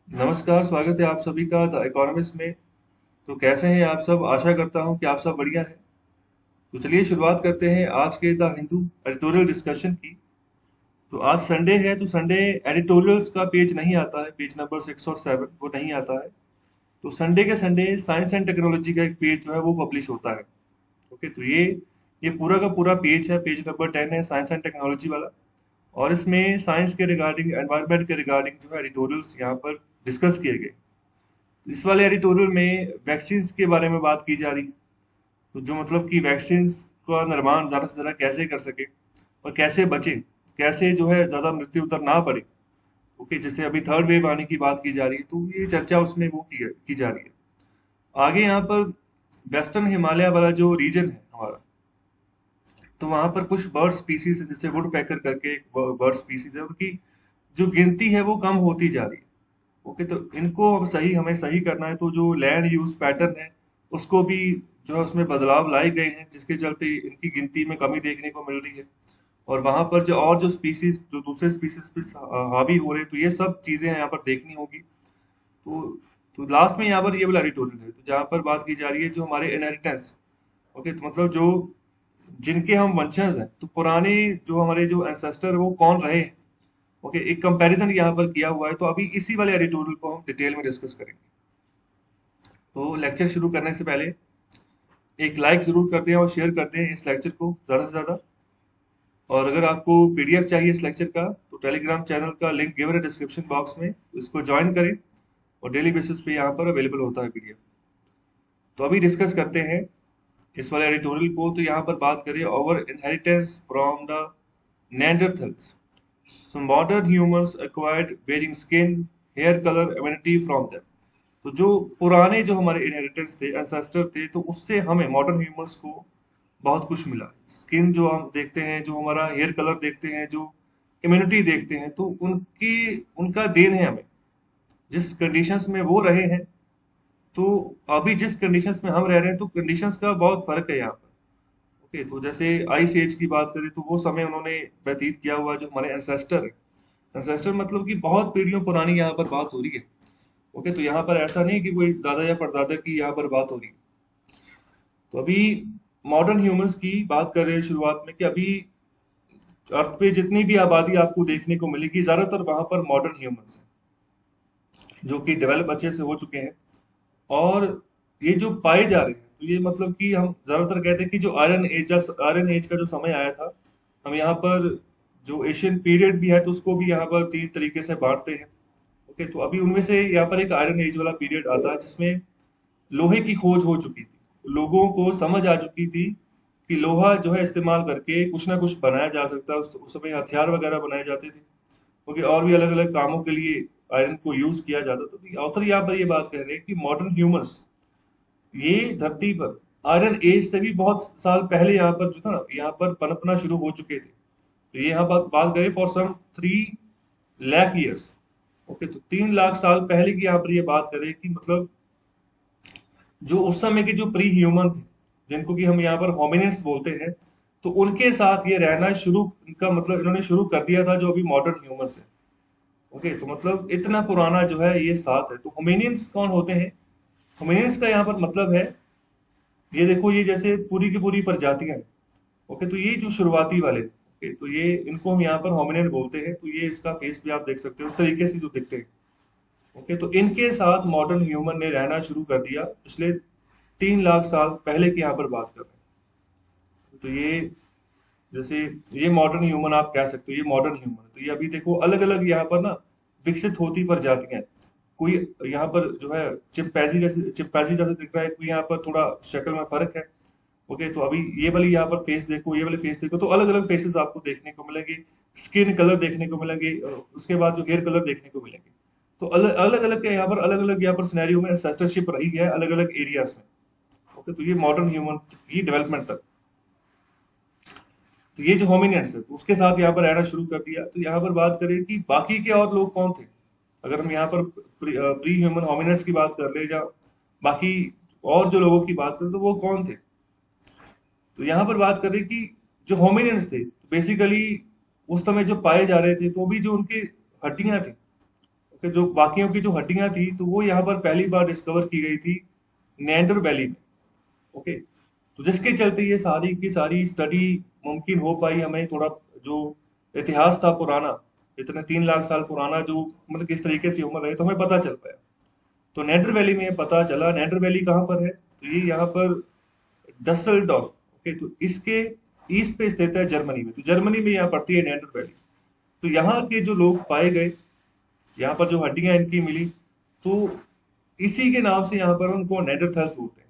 नमस्कार, स्वागत है आप सभी का द इकोनॉमिस्ट में। तो कैसे हैं आप सब? आशा करता हूं कि आप सब बढ़िया हैं। तो चलिए शुरुआत करते हैं आज के द हिंदू एडिटोरियल डिस्कशन की। तो आज संडे है, तो संडे एडिटोरियल्स का पेज नहीं आता है, पेज नंबर 6 और 7 वो नहीं आता है। तो संडे के संडे साइंस एंड टेक्नोलॉजी का एक पेज जो है वो पब्लिश होता है। ओके, तो ये पूरा का पूरा पेज है, पेज नंबर 10 है साइंस एंड टेक्नोलॉजी वाला। और इसमें साइंस के रिगार्डिंग, एनवायरनमेंट के रिगार्डिंग जो है एडिटोरियल्स यहाँ पर डिस्कस किए गए। इस वाले एडिटोरियल में वैक्सीन्स के बारे में बात की जा रही है। तो जो मतलब कि वैक्सीन्स का निर्माण ज़्यादा से ज़्यादा कैसे कर सके और कैसे बचे, कैसे जो है ज़्यादा मृत्यु दर ना पड़े। ओके, जैसे अभी थर्ड वेव आने की बात की जा रही है, तो ये चर्चा उसमें वो की जा रही है। आगे यहाँ पर वेस्टर्न हिमालय वाला जो रीजन है हमारा, तो वहाँ पर कुछ बर्ड स्पीसीज है, जैसे वुड पैकर करके एक बर्ड स्पीसीज है, उनकी जो गिनती है वो कम होती जा रही है। ओके, तो इनको अब हमें सही करना है। तो जो लैंड यूज पैटर्न है उसको भी जो है उसमें बदलाव लाए गए हैं, जिसके चलते इनकी गिनती में कमी देखने को मिल रही है। और वहां पर जो स्पीसीज जो दूसरे स्पीसीज पे हावी हो रहे हैं, तो ये सब चीजें यहाँ पर देखनी होगी। तो लास्ट में यहाँ पर ये वाला एडिटोरियल है, तो जहाँ पर बात की जा रही है जो हमारे इनहेरिटेंस। ओके, तो मतलब जो जिनके हम वंशज हैं, तो पुराने जो हमारे जो एंसेस्टर वो कौन रहे हैं। ओके, एक कंपैरिजन यहाँ पर किया हुआ है, तो अभी इसी वाले एडिटोरियल को हम डिटेल में डिस्कस करेंगे। तो लेक्चर शुरू करने से पहले एक लाइक जरूर कर दें और शेयर कर दें इस लेक्चर को ज़्यादा से ज़्यादा। और अगर आपको पीडीएफ चाहिए इस लेक्चर का, तो टेलीग्राम चैनल का लिंक गिवन है डिस्क्रिप्शन बॉक्स में, तो इसको ज्वाइन करें। और डेली बेसिस पे यहाँ पर अवेलेबल होता है पीडीएफ। तो अभी डिस्कस करते हैं इस वाले एडिटोरियल को। तो यहाँ पर बात करें over inheritance from the Neanderthals. So modern humans acquired wearing skin, hair color, immunity from them. तो जो पुराने जो हमारे इनहेरिटेंस थे, एंसेस्टर थे, तो उससे हमें मॉडर्न ह्यूमंस को बहुत कुछ मिला। स्किन जो हम देखते हैं, जो हमारा हेयर कलर देखते हैं, जो इम्यूनिटी देखते हैं, तो उनकी उनका देन है हमें। जिस कंडीशंस में वो रहे हैं, तो अभी जिस कंडीशंस में हम रह रहे हैं, तो कंडीशंस का बहुत फर्क है यहाँ पर। ओके, तो जैसे आइस एज की बात करें, तो वो समय उन्होंने व्यतीत किया हुआ जो हमारे एंसेस्टर है। एंसेस्टर मतलब कि बहुत पीढ़ियों पुरानी यहाँ पर बात हो रही है। ओके, तो यहाँ पर ऐसा नहीं कि कोई दादा या परदादा की यहाँ पर बात हो रही है। तो अभी मॉडर्न ह्यूमंस की बात कर रहे हैं शुरुआत में, कि अभी अर्थ पे जितनी भी आबादी आपको देखने को मिलेगी, ज्यादातर वहां पर मॉडर्न ह्यूमंस हैं जो कि डेवलप अच्छे से हो चुके हैं। और ये जो पाए जा रहे हैं, तो ये मतलब कि हम ज्यादातर कहते हैं कि जो आयरन एज का जो समय आया था, हम यहाँ पर जो एशियन पीरियड भी है, तो उसको भी यहाँ पर तीन तरीके से बांटते हैं। ओके, तो अभी उनमें से यहाँ पर एक आयरन एज वाला पीरियड आता है, जिसमें लोहे की खोज हो चुकी थी। लोगों को समझ आ चुकी थी कि लोहा जो है इस्तेमाल करके कुछ ना कुछ बनाया जा सकता है। उस समय हथियार वगैरह बनाए जाते थे, क्योंकि और भी अलग अलग कामों के लिए आयरन को यूज किया जाता था। तो ऑथर यहाँ पर ये बात कह रहे हैं कि मॉडर्न ह्यूमंस ये धरती पर आयरन एज से भी बहुत साल पहले यहाँ पर जो था ना, यहाँ पर पनपना शुरू हो चुके थे। तो ये यहाँ पर बात करें for some 3 lakh years. Okay, तो 3 लाख साल पहले की यहाँ पर ये बात करें कि मतलब जो उस समय के जो प्री ह्यूमन थे, जिनको कि हम यहाँ पर होमिनिड्स बोलते हैं, तो उनके साथ ये रहना शुरू, इनका मतलब इन्होंने शुरू कर दिया था जो अभी मॉडर्न ह्यूमंस है। ओके, तो मतलब इतना पुराना जो है ये साथ है। तो होमिनियंस कौन होते हैं? होमिनियंस का यहाँ पर मतलब है, ये देखो, ये जैसे पूरी की पूरी प्रजातियां हैं। ओके, तो ये जो शुरुआती वाले, ओके, तो ये इनको हम यहाँ पर होमिनिड बोलते हैं। तो ये इसका फेस भी आप देख सकते हो, उस तरीके से जो दिखते हैं। ओके, तो इनके साथ मॉडर्न ह्यूमन ने रहना शुरू कर दिया पिछले 3 लाख साल पहले की यहाँ पर बात कर रहे हैं। तो ये जैसे ये मॉडर्न ह्यूमन आप कह सकते हो, ये मॉडर्न ह्यूमन है। तो ये अभी देखो अलग अलग यहाँ पर ना विकसित होती प्रजातियां हैं। कोई यहाँ पर जो है चिंपैंजी जैसे दिख रहा है, कोई यहाँ पर थोड़ा शक्ल में फर्क है। ओके, तो अभी ये वाली यहाँ पर फेस देखो, ये वाले फेस देखो, तो अलग अलग फेसेस आपको देखने को मिलेंगे। स्किन कलर देखने को मिलेंगे, उसके बाद जो हेयर कलर देखने को मिलेंगे। तो अलग अलग अलग के यहाँ पर अलग अलग यहाँ पर सिनेरियो में एंसेस्टरशिप रही है अलग अलग एरियाज में। ओके, तो ये मॉडर्न ह्यूमन की डेवलपमेंट तक। तो ये जो होमिनियंस है, तो उसके साथ यहाँ पर रहना शुरू कर दिया। तो यहाँ पर बात करें कि बाकी के और लोग कौन थे। अगर हम यहाँ पर प्री ह्यूमन होमिनियंस की बात कर ले, या बाकी और जो लोगों की बात करें, तो वो कौन थे। तो यहाँ पर बात करें कि जो होमिनियंस थे, बेसिकली उस समय जो पाए जा रहे थे, तो भी जो उनकी हड्डियां थी, ओके, जो बाकियों की जो हड्डियां थी तो वो यहाँ पर पहली बार डिस्कवर की गई थी नेंडर वैली में। ओके, तो जिसके चलते ये सारी की सारी स्टडी मुमकिन हो पाई। हमें थोड़ा जो इतिहास था पुराना, इतने 3 लाख साल पुराना, जो मतलब किस तरीके से उम्र रहे, तो हमें पता चल पाया। तो नेंडर वैली में पता चला, नेंडर वैली कहाँ पर है, तो ये यहाँ पर डसलडॉर्फ। ओके, तो इसके ईस्ट पे स्थित है जर्मनी में। तो जर्मनी में यहाँ पड़ती है नेंडर वैली। तो यहाँ के जो लोग पाए गए, यहाँ पर जो हड्डियां इनकी मिली, तो इसी के नाम से यहाँ पर उनको नेंडरथाल्स बोलते हैं।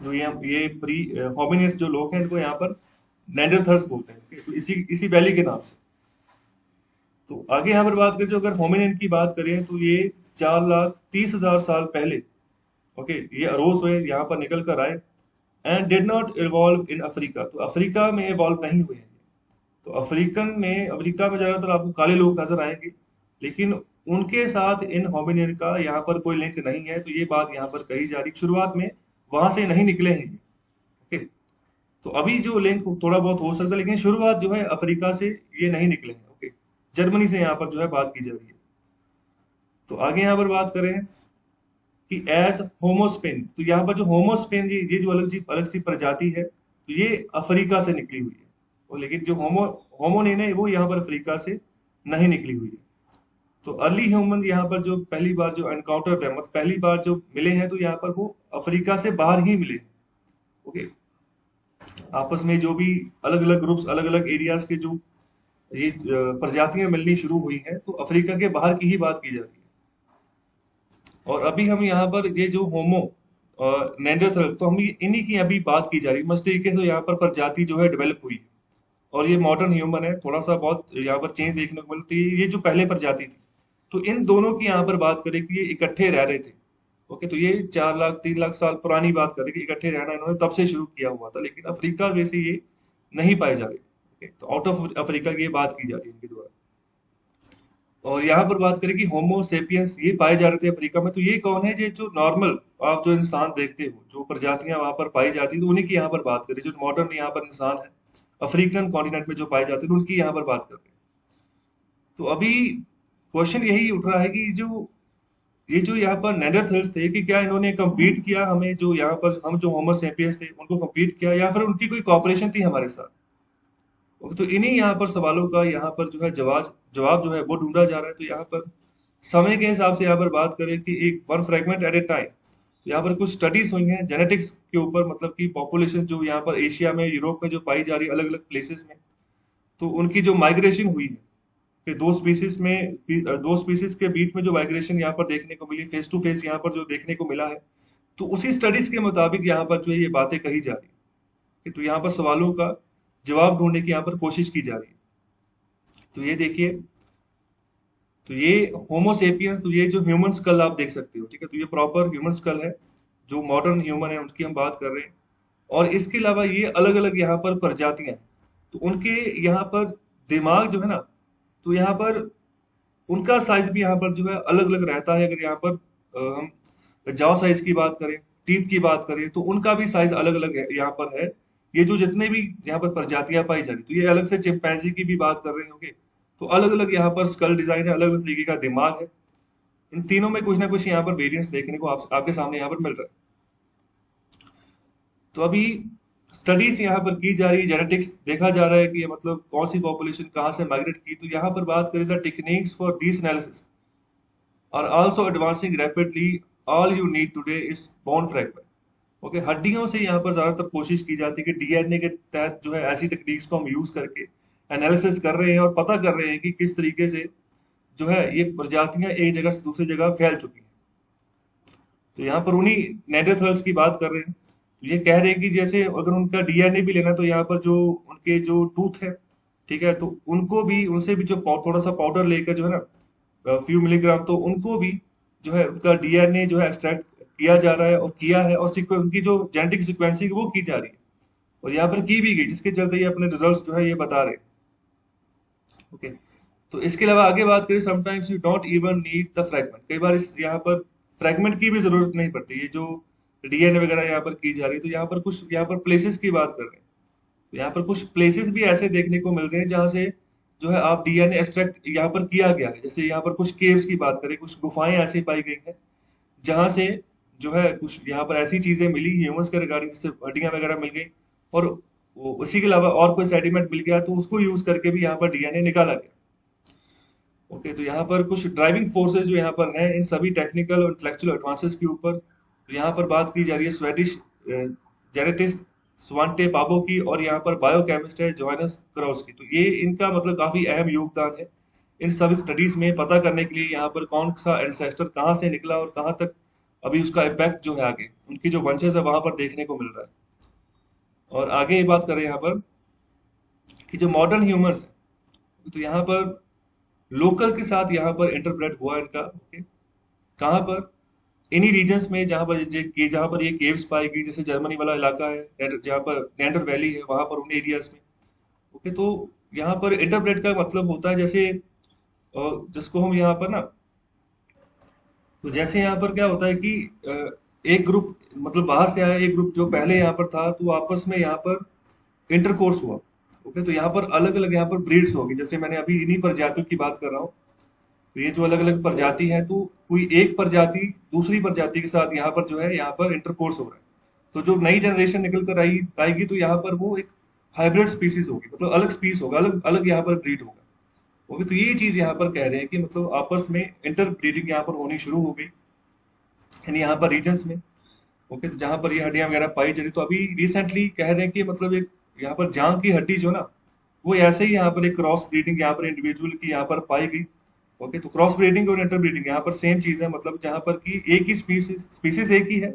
जो ये प्री होमिनिड्स जो लोग हैं, इनको यहाँ पर नेंडरथाल्स बोलते हैं। okay? तो इसी वैली के नाम से। तो आगे यहाँ पर बात करें, जो अगर होमिनिड की बात करें, तो ये 4,30,000 साल पहले, ओके, ये अरोज हुए, यहाँ पर निकल कर आए। And did not evolve in Africa, तो अफ्रीका में इवॉल्व नहीं हुए हैं। तो अफ्रीका में ज्यादातर आपको काले लोग नजर आएंगे, लेकिन उनके साथ इन होमिनिड का यहाँ पर कोई लिंक नहीं है। तो ये बात यहाँ पर कही जा रही, शुरुआत में वहां से नहीं निकले हैं ये। ओके, तो अभी जो लिंक थोड़ा बहुत हो सकता है, लेकिन शुरुआत जो है अफ्रीका से ये नहीं निकले हैं। ओके, जर्मनी से यहाँ पर जो है बात की जा रही है। तो आगे यहाँ पर बात करें कि एज होमोस्पेन, तो यहाँ पर जो होमोस्पेन, ये जो अलग सी प्रजाति है, तो ये अफ्रीका से निकली हुई है। और लेकिन जो होमोनिन है, वो यहाँ पर अफ्रीका से नहीं निकली हुई है। तो अर्ली ह्यूमन यहाँ पर जो पहली बार जो एनकाउंटर है, मतलब पहली बार जो मिले हैं, तो यहाँ पर वो अफ्रीका से बाहर ही मिले हैं। ओके, आपस में जो भी अलग अलग ग्रुप्स, अलग अलग एरियाज के जो ये प्रजातियां मिलनी शुरू हुई हैं, तो अफ्रीका के बाहर की ही बात की जाती है। और अभी हम यहाँ पर ये जो होमो नेंडरथल, तो हम इन्हीं की अभी बात की जा रही है। मस्त तरीके से यहाँ पर प्रजाति जो है डेवलप हुई है। और ये मॉडर्न ह्यूमन है, थोड़ा सा बहुत यहाँ पर चेंज देखने को मिलती है। ये जो पहले प्रजाति थी, तो इन दोनों की यहाँ पर बात करें कि ये इकट्ठे रह रहे थे। ओके, तो ये 4 लाख 3 लाख साल पुरानी बात करें कि इकट्ठे रहना इन्होंने तब से शुरू किया हुआ था, लेकिन अफ्रीका में से ये नहीं पाए जा रहे। ओके, तो आउट ऑफ अफ्रीका की ये बात की जा रही है इनके द्वारा। और यहाँ पर बात करें कि होमो सेपियंस ये पाए जा रहे थे अफ्रीका में, तो ये कौन है, ये जो नॉर्मल आप जो इंसान देखते हो, जो प्रजातियां वहां पर पाई जाती है, तो उन्हीं की यहाँ पर बात करें। जो मॉडर्न यहाँ पर इंसान है अफ्रीकन कॉन्टिनेंट में जो पाए जाते हैं, उनकी यहाँ पर बात कर रहे हैं। तो अभी क्वेश्चन यही उठ रहा है कि जो ये जो यहाँ पर नेंडरथल्स थे, कि क्या इन्होंने कम्पीट किया हमें, जो यहाँ पर हम जो होमो सेपियंस थे उनको कम्पीट किया, या फिर उनकी कोई कॉपरेशन थी हमारे साथ। ओके, तो इन्हीं यहाँ पर सवालों का यहाँ पर जो है जवाब जवाब जो है वो ढूंढा जा रहा है। तो यहाँ पर समय के हिसाब से यहाँ पर बात करें कि एक one fragment at a time, यहाँ पर कुछ स्टडीज हुई हैं जेनेटिक्स के ऊपर, मतलब कि पॉपुलेशन जो यहाँ पर एशिया में, यूरोप में जो पाई जा रही है अलग अलग प्लेसेस में, तो उनकी जो माइग्रेशन हुई है कि दो स्पीसीज के बीच में जो माइग्रेशन यहाँ पर देखने को मिली, फेस टू फेस यहाँ पर जो देखने को मिला है, तो उसी स्टडीज के मुताबिक यहाँ पर जो है ये बातें कही जा रही है। तो यहाँ पर सवालों का जवाब ढूंढने की यहाँ पर कोशिश की जा रही है। तो ये देखिए, तो ये होमोसेपियंस, तो ये जो ह्यूमन स्कल आप देख सकते हो, ठीक है, तो ये प्रॉपर ह्यूमन स्कल है। जो मॉडर्न ह्यूमन है उनकी हम बात कर रहे हैं। और इसके अलावा ये अलग अलग यहाँ पर प्रजातियां हैं, तो उनके यहाँ पर दिमाग जो है ना, तो यहाँ पर उनका साइज भी यहाँ पर जो है अलग अलग रहता है। अगर यहाँ पर हम जॉ साइज की बात करें, टीथ की बात करें, तो उनका भी साइज अलग अलग है यहाँ पर है। ये जो जितने भी यहाँ पर प्रजातियां पाई जा रही, तो ये अलग से चिंपैंजी की भी बात कर रहे होंगे। तो अलग अलग यहाँ पर स्कल डिजाइन है, अलग अलग तरीके का दिमाग है। इन तीनों में कुछ ना कुछ यहाँ पर वेरिएंस देखने को आपके सामने यहाँ पर मिल रहा है। तो अभी स्टडीज यहाँ पर की जा रही है, जेनेटिक्स देखा जा रहा है कि ये मतलब कौन सी पॉपुलेशन कहाँ से माइग्रेट की। तो यहाँ पर बात करें, the techniques for this analysis are also advancing rapidly. All you need today is bone fragment. Okay, हड्डियों से यहाँ पर ज्यादातर कोशिश की जाती है कि डीएनए के तहत जो है ऐसी टेक्निक्स को हम यूज करके एनालिसिस कर रहे हैं और पता कर रहे हैं कि किस तरीके से जो है ये प्रजातियां एक जगह से दूसरी जगह फैल चुकी हैं। तो यहाँ पर उन्हीं नेंडरथाल्स की बात कर रहे हैं। तो ये कह रहे हैं कि जैसे अगर उनका डीएनए भी लेना, तो यहाँ पर जो उनके जो टूथ है, ठीक है, तो उनको भी, उनसे भी जो थोड़ा सा पाउडर लेकर जो है ना फ्यू मिलीग्राम, तो उनको भी जो है उनका डीएनए जो है एक्सट्रैक्ट किया जा रहा है और किया है, और उनकी जो जेनेटिक सिक्वेंसिंग वो की जा रही है और यहाँ पर की भी गई, जिसके चलते ये अपने रिजल्ट्स जो है ये बता रहे हैं। ओके, तो इसके अलावा आगे बात करें, sometimes you don't even need the fragment. कई बार इस यहाँ पर फ्रैगमेंट की भी जरूरत नहीं पड़ती। ये जो डीएनए वगैरह यहाँ पर की जा रही है, तो यहाँ पर कुछ यहाँ पर प्लेसेस की बात कर रहे हैं। तो यहाँ पर कुछ प्लेसेस भी ऐसे देखने को मिल रहे हैं जहाँ से जो है आप डीएनए एक्सट्रैक्ट यहाँ पर किया गया है। जैसे यहाँ पर कुछ केव्स की बात करें, कुछ गुफाएं ऐसी पाई गई हैं जहाँ से जो है कुछ यहाँ पर ऐसी चीजें मिली ह्यूमंस के रिगार्डिंग, जैसे हड्डियां वगैरह मिल गई, और उसी के अलावा और कोई सेडिमेंट मिल गया तो उसको यूज करके भी यहाँ पर डीएनए निकाला गया। ओके, तो यहाँ पर कुछ ड्राइविंग फोर्सेस जो यहाँ पर हैं इन सभी टेक्निकल और इंटेलेक्चुअल एडवांसेस के ऊपर, तो यहाँ पर बात की जा रही है स्वेडिश जेनेटिस्ट स्वांटे पाबो की, और यहाँ पर बायोकेमिस्ट है जोहानस क्रॉस की। तो ये इनका मतलब काफी अहम योगदान है इन सब स्टडीज में पता करने के लिए यहाँ पर कौन सा एंसेस्टर कहाँ से निकला और कहाँ तक अभी उसका इम्पैक्ट जो है आगे उनकी जो वंशज है वहां पर देखने को मिल रहा है। और आगे ये बात करें यहाँ पर कि जो मॉडर्न ह्यूमर्स है, तो यहाँ पर लोकल के साथ यहाँ पर इंटरप्रेट हुआ इनका। ओके, कहाँ पर? इन्हीं रीजन्स में जहाँ पर ये केव्स पाई गई, जैसे जर्मनी वाला इलाका है जहाँ पर नेंडर वैली है, वहां पर उन एरियाज में। ओके, तो यहाँ पर इंटरप्रेट का मतलब होता है जैसे जिसको हम यहाँ पर ना, तो जैसे यहाँ पर क्या होता है कि एक ग्रुप मतलब बाहर से आया एक ग्रुप जो पहले यहाँ पर था, तो आपस में यहाँ पर इंटरकोर्स हुआ। ओके, तो यहाँ पर अलग अलग यहाँ पर ब्रीड्स होगी, जैसे मैंने अभी इन्हीं प्रजातियों की बात कर रहा हूँ। तो ये जो अलग अलग प्रजाति है, तो कोई एक प्रजाति दूसरी प्रजाति के साथ यहाँ पर जो है यहाँ पर इंटरकोर्स हो रहा है। तो जो नई जनरेशन निकल कर आएगी तो यहाँ पर वो एक हाइब्रिड स्पीसीज होगी, मतलब अलग स्पीस होगा, अलग अलग यहाँ पर ब्रीड होगा। ओके, तो ये चीज यहाँ पर कह रहे हैं कि मतलब आपस में इंटर ब्रीडिंग यहाँ पर होनी शुरू हो गई, यानी यहाँ पर रीजन्स में। ओके, तो जहाँ पर ये हड्डियां वगैरह पाई जा रही, तो अभी रिसेंटली कह रहे हैं कि मतलब एक यहाँ पर जांग की हड्डी जो ना, वो ऐसे ही यहाँ पर एक क्रॉस ब्रीडिंग यहाँ पर इंडिविजुअल की यहाँ पर पाई गई। ओके, तो क्रॉस ब्रीडिंग और इंटर ब्रीडिंग यहाँ पर सेम चीज है, मतलब जहाँ पर कि एक ही स्पीसीज एक ही है,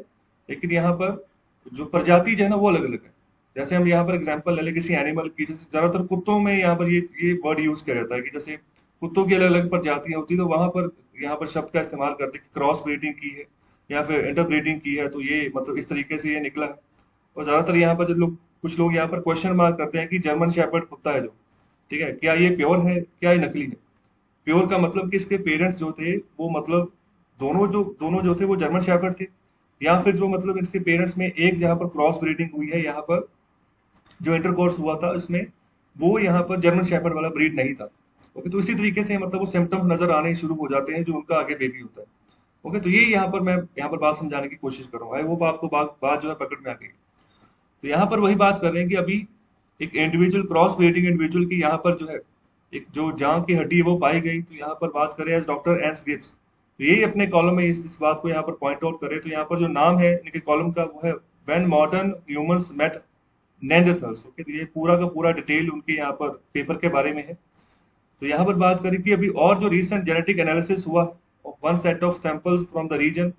लेकिन यहाँ पर जो प्रजाति जो है ना वो अलग अलग है। जैसे हम यहाँ पर एग्जांपल ले लें किसी एनिमल की, जैसे ज्यादातर कुत्तों में यहाँ पर ये वर्ड यूज किया जाता है कि जैसे कुत्तों की अलग अलग प्रजातियां होती है, तो वहां पर यहाँ पर शब्द का इस्तेमाल करते हैं कि क्रॉस ब्रीडिंग की है या फिर इंटर ब्रीडिंग की है, तो ये मतलब इस तरीके से ये निकला है। और ज्यादातर यहाँ पर जब लोग कुछ लोग यहाँ पर क्वेश्चन मार्क करते हैं कि जर्मन शेफर्ड कुत्ता है जो, ठीक है, क्या ये प्योर है, क्या ये नकली है? प्योर का मतलब कि इसके पेरेंट्स जो थे वो मतलब दोनों जो थे वो जर्मन शेफर्ड थे, या फिर जो मतलब इसके पेरेंट्स में एक जहाँ पर क्रॉस ब्रीडिंग हुई है, यहाँ पर जो इंटरकोर्स हुआ था इसमें, वो यहाँ पर जर्मन शेफर्ड वाला ब्रीड नहीं था। ओके, तो इसी तरीके से मतलब वो सिम्टम्स नजर आने शुरू हो जाते हैं जो उनका आगे बेबी होता है। ओके, तो ये यहाँ पर मैं यहाँ पर बात समझाने की कोशिश कर रहा हूँ, वो आपको बात जो है पकड़ में आ गई। तो यहाँ पर वही बात कर रहे हैं कि अभी एक इंडिविजुअल क्रॉस ब्रीडिंग इंडिविजुअल की यहाँ पर जो है एक जो जांघ की हड्डी है वो पाई गई। तो यहाँ पर बात करें एज डॉक्टर एंस गिब्स, तो यही अपने कॉलम में इस बात को यहाँ पर पॉइंट आउट करें। तो यहाँ पर जो नाम है इनके कॉलम का वो है when modern humans met Neanderthals. Okay, तो ये पूरा का पूरा डिटेल उनके यहाँ पर पेपर के बारे में है। तो यहाँ पर बात करें कि अभी और जो रिसेंट जेनेटिक एनालिसिस हुआ of one set of samples from the region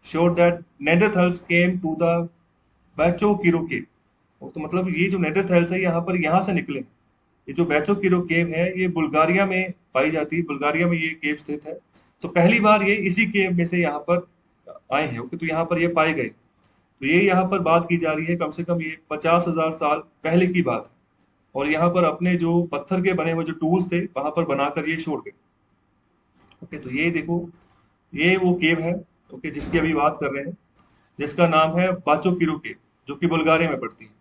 showed that Neanderthals came to the Bacho Kiro cave. तो मतलब ये जो नेंडरथैल्स है यहाँ पर यहाँ से निकले। ये जो बैचो किरो केव है ये बुल्गारिया में पाई जाती है, बुल्गारिया में ये केव स्थित है। तो पहली बार ये इसी केव में से यहाँ पर आए हैं। ओके, तो यहाँ पर ये पाए गए। तो ये यहाँ पर बात की जा रही है कम से कम ये 50,000 साल पहले की बात है, और यहाँ पर अपने जो पत्थर के बने हुए जो टूल्स थे वहां पर बनाकर ये छोड़ गए। ओके, तो ये देखो ये वो केव है, ओके, जिसकी अभी बात कर रहे हैं, जिसका नाम है बाचो किरो केव, जो कि बुल्गारिया में पड़ती है।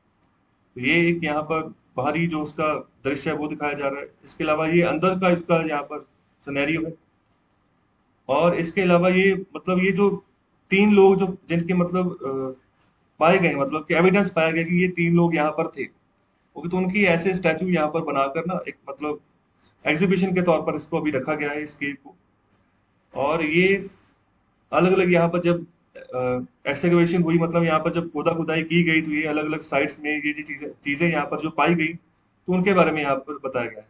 तो ये एक यहाँ पर बाहरी जो उसका दृश्य है वो दिखाया जा रहा है। इसके अलावा ये अंदर का इसका यहाँ पर सिनेरियो है। और इसके अलावा ये मतलब ये जो 3 लोग जो जिनके मतलब पाए गए, मतलब कि एविडेंस पाया गया कि ये 3 लोग यहाँ पर थे। ओके, तो उनकी ऐसे स्टैचू यहाँ पर बनाकर ना एक मतलब एग्जीबिशन के तौर पर इसको अभी रखा गया है इस केव को। और ये अलग अलग यहाँ पर जब एक्सकवेशन हुई, मतलब यहाँ पर जब खोदा खुदाई की गई, तो ये अलग अलग साइट्स में ये जो चीजें यहाँ पर जो पाई गई, तो उनके बारे में यहाँ पर बताया गया है।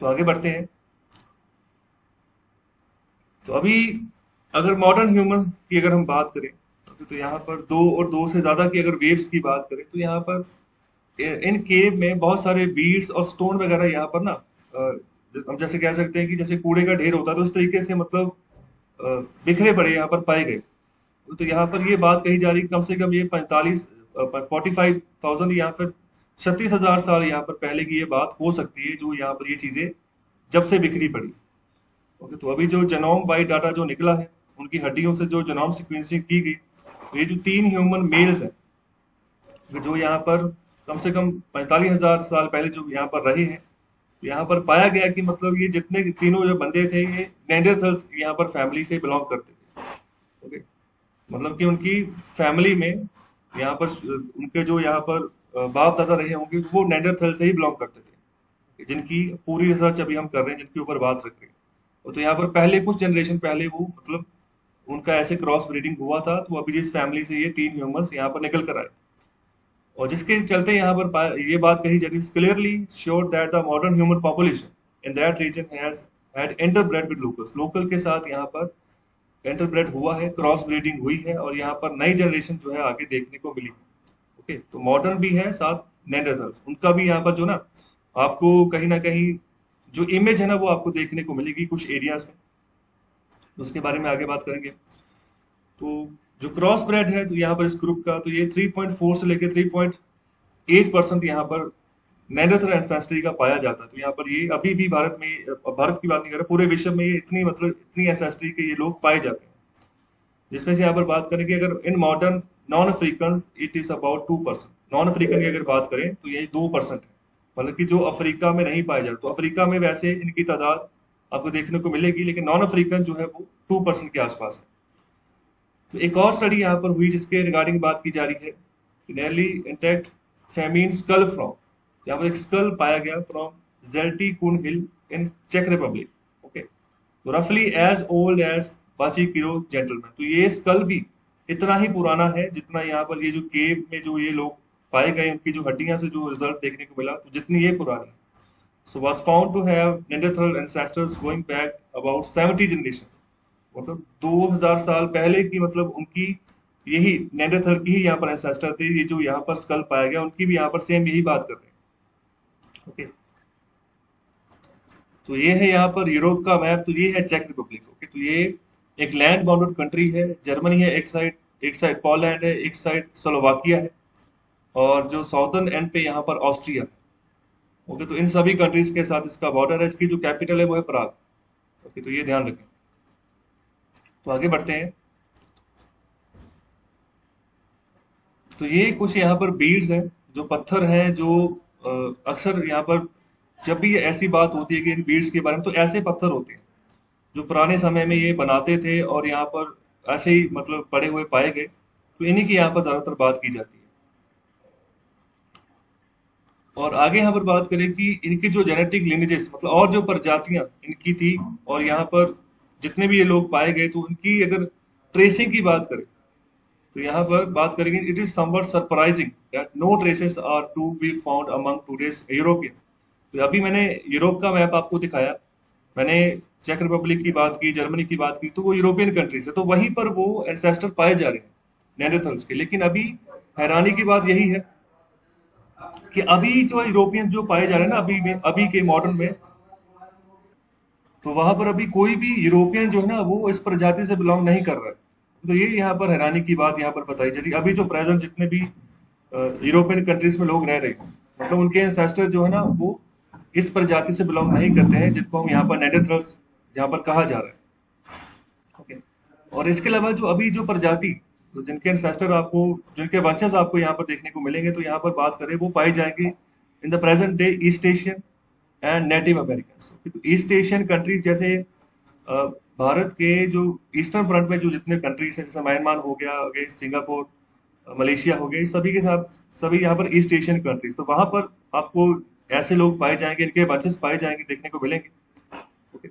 तो आगे बढ़ते हैं। तो अभी अगर मॉडर्न ह्यूमन की अगर हम बात करें, तो यहाँ पर 2 और 2 से ज्यादा की अगर वेव्स की बात करें, तो यहाँ पर इन केव में बहुत सारे बीड्स और स्टोन वगैरह यहाँ पर ना हम जैसे कह सकते हैं कि जैसे कूड़े का ढेर होता है, तो उस तरीके से मतलब बिखरे पड़े यहाँ पर पाए गए। तो यहाँ पर ये बात कही जा रही है कम से कम ये 45,000 या फिर 36,000 साल यहाँ पर पहले की ये बात हो सकती है, जो यहाँ पर ये चीजें जब से बिखरी पड़ी। ओके, तो अभी जो जेनोम बाइट डाटा जो निकला है, उनकी हड्डियों से जो जेनोम सीक्वेंसिंग की गई, तो ये जो 3 ह्यूमन मेल्स हैं जो यहाँ पर कम से कम 45,000 साल पहले जो यहाँ पर रहे हैं, तो यहाँ पर पाया गया कि मतलब ये जितने तीनों जो बंदे थे ये नेंडरथल्स यहाँ पर फैमिली से बिलोंग करते थे। ओके, मतलब कि उनकी फैमिली में यहाँ पर उनके जो यहाँ पर बाप दादा रहे होंगे वो नेंडरथल से ही बिलोंग करते थे, जिनकी पूरी रिसर्च अभी हम कर रहे हैं, जिनके ऊपर बात रख रहे हैं। और तो यहाँ पर पहले कुछ जनरेशन पहले वो मतलब उनका ऐसे क्रॉस ब्रीडिंग हुआ था, तो अभी जिस फैमिली से ये तीन ह्यूमंस यहाँ पर निकल कर आए, और जिसके चलते यहाँ पर ये बात कही जाती है, clearly sure that the modern human population in that region has had interbred with locals, local के साथ यहाँ पर इंटरब्रेड हुआ है, क्रॉस ब्रीडिंग हुई है, और यहाँ पर नई जनरेशन जो है आगे देखने को मिली। ओके, तो मॉडर्न भी है साथ नेंडरथल्स, उनका भी यहाँ पर जो ना आपको कहीं ना कहीं जो इमेज है ना वो आपको देखने को मिलेगी कुछ एरियाज में, तो उसके बारे में आगे बात करेंगे। तो जो क्रॉस ब्रेड है तो यहाँ पर इस ग्रुप का तो ये 3.4 से लेकर 3.8% यहाँ पर नेंडरथल एंसेस्ट्री का पाया जाता है। तो यहाँ पर ये अभी भी भारत में, भारत की बात नहीं कर रहा, पूरे विश्व में ये इतनी मतलब इतनी एंसेस्ट्री के ये लोग पाए जाते हैं, जिसमें से यहाँ पर बात करें कि अगर in modern non African it is about 2%, non African की अगर बात करें तो ये 2% है, मतलब कि जो अफ्रीका में नहीं पाए जाते। तो अफ्रीका में वैसे इनकी तादाद आपको देखने को मिलेगी, लेकिन नॉन अफ्रीकन जो है वो 2% के आसपास है। तो एक और स्टडी यहाँ पर हुई जिसके रिगार्डिंग बात की जा रही है, nearly intact female skull from, यहाँ पर एक स्कल पाया गया from Zlaty Kun hill in चेक रिपब्लिक। ओके, तो रफली as old as Bacho Kiro gentleman, तो ये स्कल भी इतना ही पुराना है जितना यहाँ पर ये जो केव में जो ये लोग पाए गए उनकी जो हड्डियां से जो रिजल्ट देखने को मिला, तो जितनी ये पुरानी है। So was found to have Neanderthal ancestors going back about 70 generations, मतलब 2000 साल पहले की, मतलब उनकी यही नेंडरथल की ही यहाँ पर एंसेस्टर थे। ये जो यहाँ पर स्कल पाया गया उनकी भी यहाँ पर सेम यही बात कर रहे हैं। ओके, तो ये है यहाँ पर यूरोप का मैप, तो ये है चेक रिपब्लिक। ओके, तो ये एक लैंड बाउंडेड कंट्री है, जर्मनी है एक साइड पोलैंड है, एक साइड स्लोवाकिया है, और जो साउथर्न एंड पे यहाँ पर ऑस्ट्रिया है। ओके, तो इन सभी कंट्रीज के साथ इसका बॉर्डर है, इसकी जो कैपिटल है वो है प्राग। ओके, तो ये ध्यान रखें। तो आगे बढ़ते हैं। तो ये कुछ यहाँ पर बीड्स हैं, जो पत्थर हैं, जो अक्सर यहाँ पर जब भी ऐसी बात होती है कि इन बीड्स के बारे में, तो ऐसे पत्थर होते हैं जो पुराने समय में ये बनाते थे और यहाँ पर ऐसे ही मतलब पड़े हुए पाए गए, तो इन्हीं की यहाँ पर ज्यादातर बात की जाती है। और आगे यहाँ पर बात करें कि इनकी जो जेनेटिक लिनेजेस, मतलब और जो प्रजातियां इनकी थी, और यहाँ पर जितने भी ये लोग पाए गए, तो उनकी अगर ट्रेसिंग की बात करें तो यहाँ पर बात करेंगे, it is somewhat surprising that no traces are to be found among today's Europeans. तो अभी मैंने यूरोप का मैप आपको दिखाया, मैंने चेक रिपब्लिक की बात की, जर्मनी की बात की, तो वो यूरोपियन कंट्रीज है, तो वहीं पर वो एंसेस्टर पाए जा रहे हैं नेंडरथल्स के। लेकिन अभी हैरानी की बात यही है कि अभी जो यूरोपियंस जो पाए जा रहे हैं ना अभी के मॉडर्न में, तो वहां पर अभी कोई भी यूरोपियन जो है ना वो इस प्रजाति से बिलोंग नहीं कर रहा है। तो ये यहाँ पर हैरानी की बात यहाँ पर बताई जा रही है। अभी जो प्रेजेंट जितने भी यूरोपियन कंट्रीज में लोग रह रहे हैं, मतलब उनके एंसेस्टर जो है ना वो इस प्रजाति से बिलोंग नहीं करते हैं, जिनको हम यहाँ पर नेंडरथल्स यहाँ पर कहा जा रहा है। ओके, और इसके अलावा जो अभी जो प्रजाति, तो जिनके एंसेस्टर आपको, जिनके वंशज आपको यहाँ पर देखने को मिलेंगे, तो यहाँ पर बात करें वो पाई जाएंगे in the present day east Asian and native American. तो ईस्ट एशियन कंट्रीज जैसे भारत के जो ईस्टर्न फ्रंट में जो जितने कंट्रीज हैं, जैसे म्यांमार हो गया, आगे सिंगापुर, मलेशिया हो गया, इस सभी के साथ सभी यहाँ पर ईस्ट एशियन कंट्रीज, तो वहां पर आपको ऐसे लोग पाए जाएंगे, इनके वंशज पाए जाएंगे, देखने को मिलेंगे। ओके,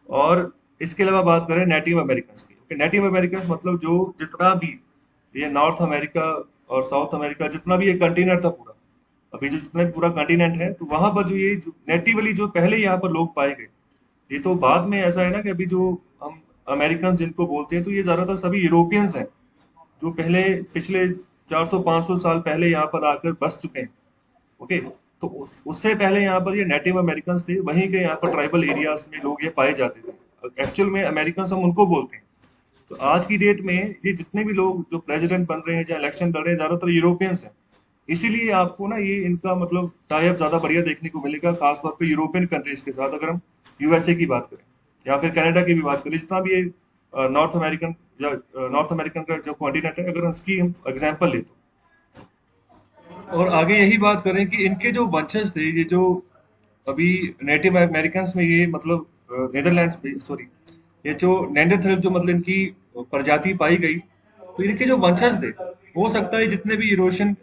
और इसके अलावा बात करें नेटिव अमेरिकन की। ओके, नेटिव अमेरिकन मतलब जो जितना भी ये नॉर्थ अमेरिका और साउथ अमेरिका, जितना भी ये कंटिनेंट था पूरा, अभी जो जितना भी पूरा कंटिनेंट है, तो वहां पर जो ये जो नेटिवली जो पहले यहाँ पर लोग पाए गए, ये तो बाद में ऐसा है ना कि अभी जो हम अमेरिकन जिनको बोलते हैं, तो ये ज्यादातर सभी यूरोपियंस हैं जो पहले पिछले 400-500 साल पहले यहाँ पर आकर बस चुके हैं। ओके, तो उससे पहले यहाँ पर ये नेटिव अमेरिकन थे, वहीं के यहाँ पर ट्राइबल एरियाज में लोग ये पाए जाते थे। एक्चुअल में अमेरिकन हम उनको बोलते हैं। तो आज की डेट में ये जितने भी लोग जो प्रेसिडेंट बन रहे हैं या इलेक्शन लड़ रहे हैं, ज्यादातर यूरोपियंस हैं। इसीलिए आपको ना ये इनका मतलब टाई अप ज्यादा बढ़िया देखने को मिलेगा, खासतौर पे यूरोपियन कंट्रीज के साथ। अगर हम यूएसए की बात करें या फिर कनाडा की भी बात करें, जितना भी ये नॉर्थ अमेरिकन या नॉर्थ अमेरिकन का जो कॉन्टिनेंट है, अगर उसकी हम एग्जाम्पल ले तो, और आगे यही बात करें कि इनके जो वंशज थे, ये जो अभी नेटिव अमेरिकन्स में ये मतलब नेदरलैंड्स में, सॉरी, ये जो नेंडरथल जो मतलब इनकी प्रजाति पाई गई, तो इनके जो वंशज थे, हो सकता है जितने भी यूरोशियन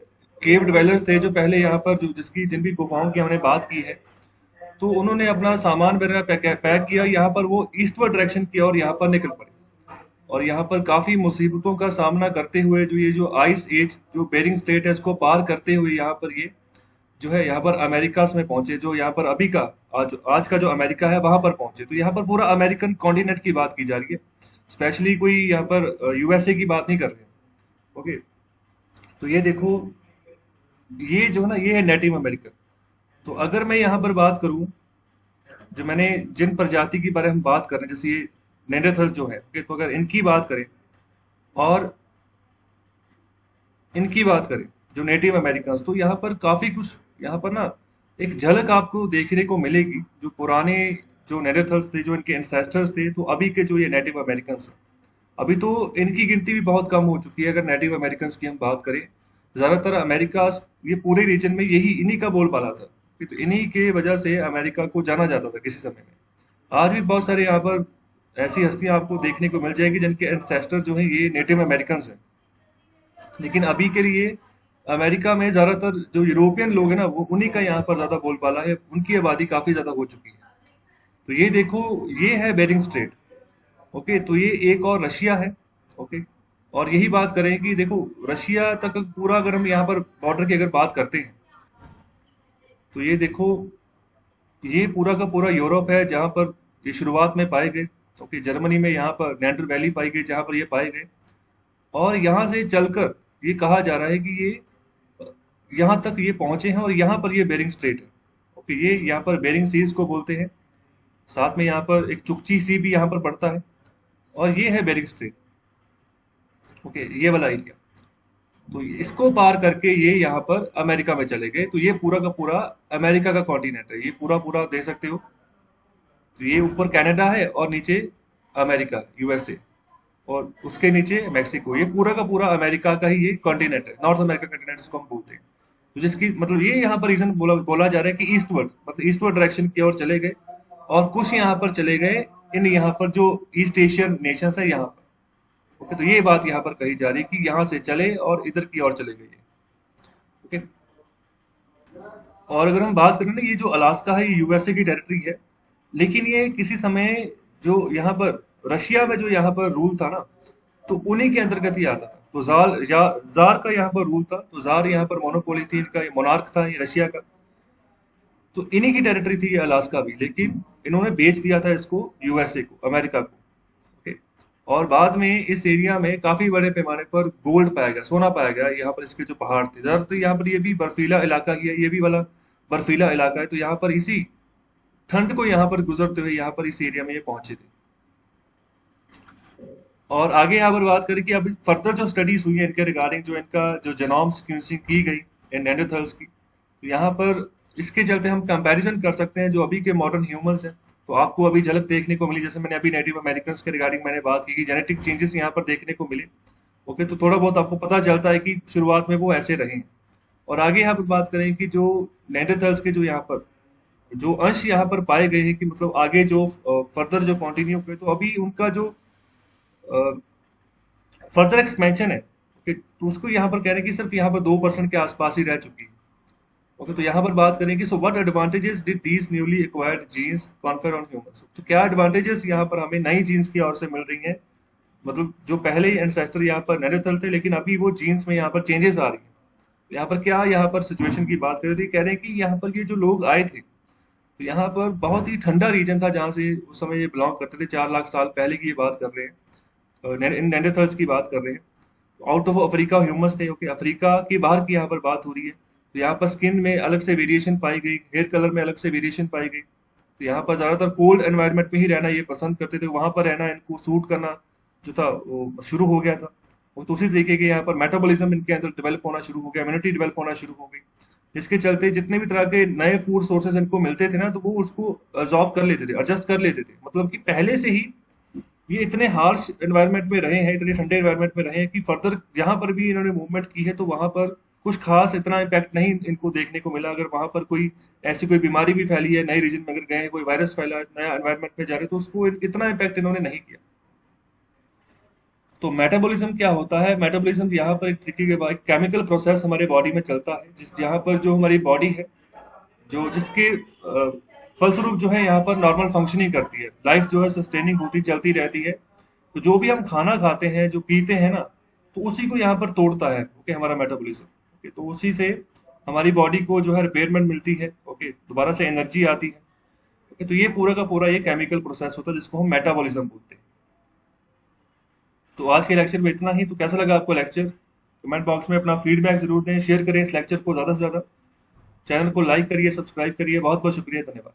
केव डिवेलर्स थे जो पहले यहाँ पर जो जिसकी जिन भी गुफाओं की हमने बात की है, तो उन्होंने अपना सामान वगैरह पैक किया, यहाँ पर वो ईस्टवर्ड डायरेक्शन की और यहाँ पर निकल पड़े। और यहाँ पर काफी मुसीबतों का सामना करते हुए जो ये जो आइस एज जो बेरिंग स्ट्रेट है इसको पार करते हुए यहाँ पर ये जो है यहाँ पर अमेरिकास में पहुंचे, जो यहाँ पर अभी का आज का जो अमेरिका है वहां पर पहुंचे। तो यहाँ पर पूरा अमेरिकन कॉन्टिनेंट की बात की जा रही है, स्पेशली कोई यहाँ पर यूएसए की बात नहीं कर रहे हैं। ओके, तो ये देखो, ये जो है ना, ये है नेटिव अमेरिकन। तो अगर मैं यहाँ पर बात करूं, जो मैंने जिन प्रजाति की बारे में बात कर रहे हैं, जैसे ये नेंडरथल्स जो है, okay, तो अगर इनकी बात करें और इनकी बात करें जो नेटिव अमेरिकन, तो यहाँ पर काफी कुछ, यहाँ पर ना एक झलक आपको देखने को मिलेगी जो पुराने जो नेंडरथल्स थे, जो इनके एंसेस्टर्स थे, तो अभी के जो ये नेटिव अमेरिकन हैं, अभी तो इनकी गिनती भी बहुत कम हो चुकी है। अगर नेटिव अमेरिकन की हम बात करें, ज्यादातर अमेरिका, ये पूरे रीजन में यही इन्हीं का बोलबाला था कि तो इन्हीं के वजह से अमेरिका को जाना जाता था किसी समय में। आज भी बहुत सारे यहाँ पर ऐसी हस्तियां आपको देखने को मिल जाएंगी जिनके एंसेस्टर जो है ये नेटिव अमेरिकन हैं। लेकिन अभी के लिए अमेरिका में ज्यादातर जो यूरोपियन लोग हैं ना, वो उन्हीं का यहाँ पर ज्यादा बोलबाला है, उनकी आबादी काफी ज्यादा हो चुकी है। तो ये देखो, ये है बेरिंग स्ट्रेट। ओके, तो ये एक और रशिया है। ओके, और यही बात करें कि देखो, रशिया तक पूरा अगर हम यहाँ पर बॉर्डर की अगर बात करते हैं, तो ये देखो, ये पूरा का पूरा यूरोप है जहाँ पर ये शुरुआत में पाए गए। ओके, जर्मनी में यहाँ पर नेंडर वैली पाई गई जहाँ पर ये पाए गए, और यहाँ से चलकर ये कहा जा रहा है कि ये यहाँ तक ये पहुंचे हैं, और यहाँ पर ये बेरिंग स्ट्रेट है। ओके, ये यहाँ पर बेरिंग सीज को बोलते हैं। साथ में यहाँ पर एक चुकची सी भी यहाँ पर पड़ता है, और ये है बेरिंग स्ट्रेट। ओके, ये वाला एरिया, तो इसको पार करके ये यहाँ पर अमेरिका में चले गए। तो ये पूरा का पूरा अमेरिका का कॉन्टिनेंट है, ये पूरा पूरा देख सकते हो। तो ये ऊपर कनाडा है और नीचे अमेरिका यूएसए, और उसके नीचे मैक्सिको। ये पूरा का पूरा अमेरिका का ही ये कॉन्टिनेंट है, नॉर्थ अमेरिका कॉन्टिनेंट इसको हम बोलते हैं। तो जिसकी मतलब ये यहाँ पर रीजन बोला जा रहा है कि ईस्टवर्ड, मतलब ईस्टवर्ड डायरेक्शन की ओर चले गए, और कुछ यहाँ पर चले गए इन यहाँ पर जो ईस्ट एशियन नेशंस है यहाँ पर। ओके, तो ये बात यहाँ पर कही जा रही है कि यहाँ से चले और इधर की ओर चले गए। ओके, और अगर हम बात करें ना, ये जो अलास्का है ये यूएसए की टेरिटरी है, लेकिन ये किसी समय जो यहाँ पर रशिया में जो यहाँ पर रूल था ना, तो उन्हीं के अंतर्गत ही आता था। तो जार का यहाँ पर रूल था, तो जार यहाँ पर मोनोपोली थी इनका, मोनार्क था ये रशिया का। तो इन्हीं की टेरिटरी थी ये अलास्का भी, लेकिन इन्होंने बेच दिया था इसको यूएसए को, अमेरिका को। ओके, और बाद में इस एरिया में काफी बड़े पैमाने पर गोल्ड पाया गया, सोना पाया गया। यहाँ पर इसके जो पहाड़ थे, ज्यादातर यहाँ पर ये भी बर्फीला इलाका ही है, ये भी वाला बर्फीला इलाका है। तो यहाँ पर इसी ठंड को यहाँ पर गुजरते हुए यहाँ पर इस एरिया में ये पहुंचे थे। और आगे यहाँ पर बात करें कि अभी फर्दर जो स्टडीज हुई है इनके रिगार्डिंग, जो इनका जो जेनोम सीक्वेंसिंग की गई इन नेंडरथल्स की, तो यहाँ पर इसके चलते हम कंपैरिजन कर सकते हैं जो अभी के मॉडर्न ह्यूमंस हैं। तो आपको अभी झलक देखने को मिली, जैसे मैंने अभी नेटिव अमेरिकन के रिगार्डिंग मैंने बात की कि जेनेटिक चेंजेस यहाँ पर देखने को मिले। ओके, तो थोड़ा बहुत आपको पता चलता है कि शुरुआत में वो ऐसे रहे हैं। और आगे यहाँ पर बात करें कि जो नेंडरथल्स के जो यहाँ पर जो अंश यहाँ पर पाए गए हैं, कि मतलब आगे जो फर्दर जो कंटिन्यू हुए, तो अभी उनका जो फर्दर एक्सपेंशन है, ओके, तो उसको यहाँ पर कह रहे हैं कि सिर्फ यहाँ पर 2% के आसपास ही रह चुकी है। ओके, तो यहाँ पर बात करें कि so what advantages did these newly acquired genes confer on humans. तो क्या एडवांटेजेस यहाँ पर हमें नई जीन्स की ओर से मिल रही हैं, मतलब जो पहले ही एंसेस्टर यहाँ पर नेंडरथल थे, लेकिन अभी वो जीन्स में यहाँ पर चेंजेस आ रही हैं। यहाँ पर क्या, यहाँ पर सिचुएशन की बात करें तो कह रहे हैं कि यहाँ पर ये जो लोग आए थे, तो यहाँ पर बहुत ही ठंडा रीजन था जहाँ से उस समय ये बिलोंग करते थे। 4 लाख साल पहले की ये बात कर रहे हैं, इन नेंडरथल्स की बात कर रहे हैं। आउट ऑफ अफ्रीका ह्यूमंस थे। ओके, अफ्रीका के बाहर की यहाँ पर बात हो रही है। तो यहाँ पर स्किन में अलग से वेरिएशन पाई गई, हेयर कलर में अलग से वेरिएशन पाई गई। तो यहाँ पर ज्यादातर कोल्ड एनवायरनमेंट में ही रहना ये पसंद करते थे, वहां पर रहना इनको सूट करना जो था वो शुरू हो गया था। और तो उसी तरीके के यहाँ पर मेटाबॉलिज्म इनके अंदर डेवलप होना शुरू हो गया, इम्यूनिटी डेवलप होना शुरू हो गई, जिसके चलते जितने भी तरह के नए फूड सोर्सेज इनको मिलते थे ना, तो वो उसको अब्जॉर्ब कर लेते थे, एडजस्ट कर लेते थे। मतलब कि पहले से ही ये इतने हार्श एनवायरनमेंट में रहे हैं, इतने ठंडे एनवायरनमेंट में रहे हैं कि फर्दर जहां पर भी इन्होंने मूवमेंट की है, तो वहां पर कुछ खास इतना इम्पैक्ट नहीं इनको देखने को मिला। अगर वहां पर कोई ऐसी कोई बीमारी भी फैली है, नए रीजन में अगर गए हैं, कोई वायरस फैला है, नया एनवायरनमेंट में जा रहे हैं, तो उसको इतना इम्पैक्ट इन्होंने नहीं किया। तो मेटाबॉलिज्म क्या होता है? मेटाबॉलिज्म यहाँ पर एक तरीके के बाद केमिकल प्रोसेस हमारे बॉडी में चलता है, जिस यहाँ पर जो हमारी बॉडी है, जो जिसके फलस्वरूप जो है यहाँ पर नॉर्मल फंक्शनिंग करती है, लाइफ जो है सस्टेनिंग होती चलती रहती है। तो जो भी हम खाना खाते हैं, जो पीते हैं ना, तो उसी को यहाँ पर तोड़ता है, ओके, हमारा मेटाबॉलिज्म। ओके, तो उसी से हमारी बॉडी को जो है रिपेयरमेंट मिलती है, ओके, दोबारा से एनर्जी आती है। ओके, तो ये पूरा का पूरा ये केमिकल प्रोसेस होता है जिसको हम मेटाबॉलिज्म बोलते हैं। तो आज के लेक्चर में इतना ही। तो कैसा लगा आपको लेक्चर? कमेंट बॉक्स में अपना फीडबैक जरूर दें, शेयर करें इस लेक्चर को ज़्यादा से ज़्यादा। चैनल को लाइक करिए, सब्सक्राइब करिए। बहुत बहुत शुक्रिया, धन्यवाद।